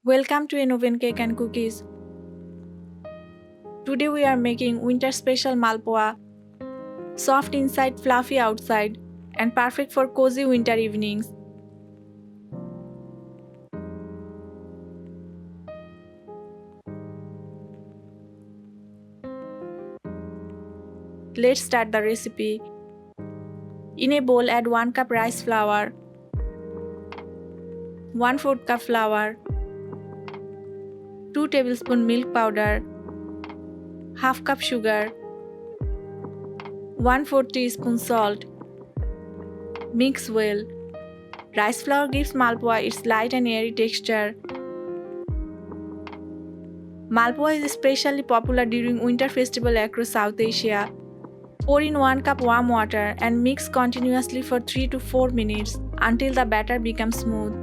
Welcome to Oven Cake and Cookies. Today we are making Winter Special Malpua, soft inside, fluffy outside, and perfect for cozy winter evenings. Let's start the recipe. In a bowl, add 1 cup rice flour, 1/4 cup flour, 2 tablespoon milk powder, half cup sugar, 1/4 teaspoon salt. Mix well. Rice flour gives malpua its light and airy texture. Malpua is especially popular during winter festival across South Asia. Pour in 1 cup warm water and mix continuously for 3 to 4 minutes until the batter becomes smooth.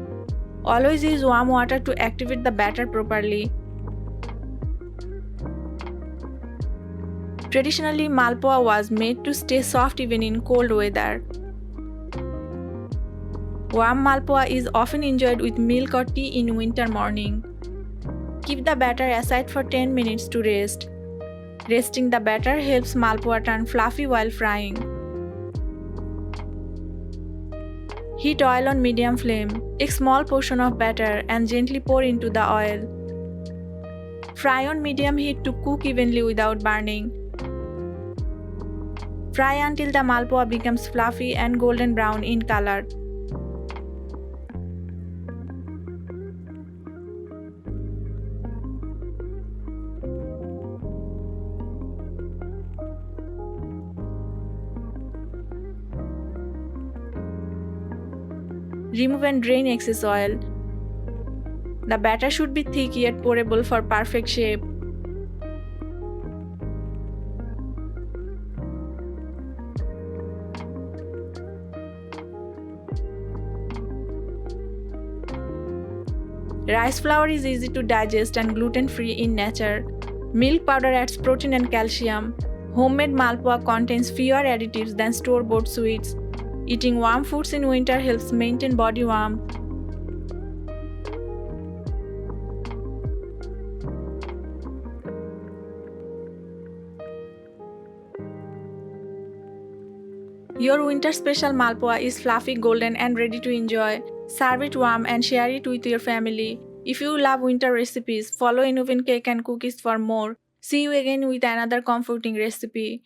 Always use warm water to activate the batter properly. Traditionally, malpua was made to stay soft even in cold weather. Warm malpua is often enjoyed with milk or tea in winter morning. Keep the batter aside for 10 minutes to rest. Resting the batter helps malpua turn fluffy while frying. Heat oil on medium flame. Take small portion of batter and gently pour into the oil. Fry on medium heat to cook evenly without burning. Fry until the malpua becomes fluffy and golden brown in color. Remove and drain excess oil. The batter should be thick yet pourable for perfect shape. Rice flour is easy to digest and gluten-free in nature. Milk powder adds protein and calcium. Homemade malpua contains fewer additives than store-bought sweets. Eating warm foods in winter helps maintain body warmth. Your winter special malpua is fluffy, golden, and ready to enjoy. Serve it warm and share it with your family. If you love winter recipes, follow Oven Cake and Cookies for more. See you again with another comforting recipe.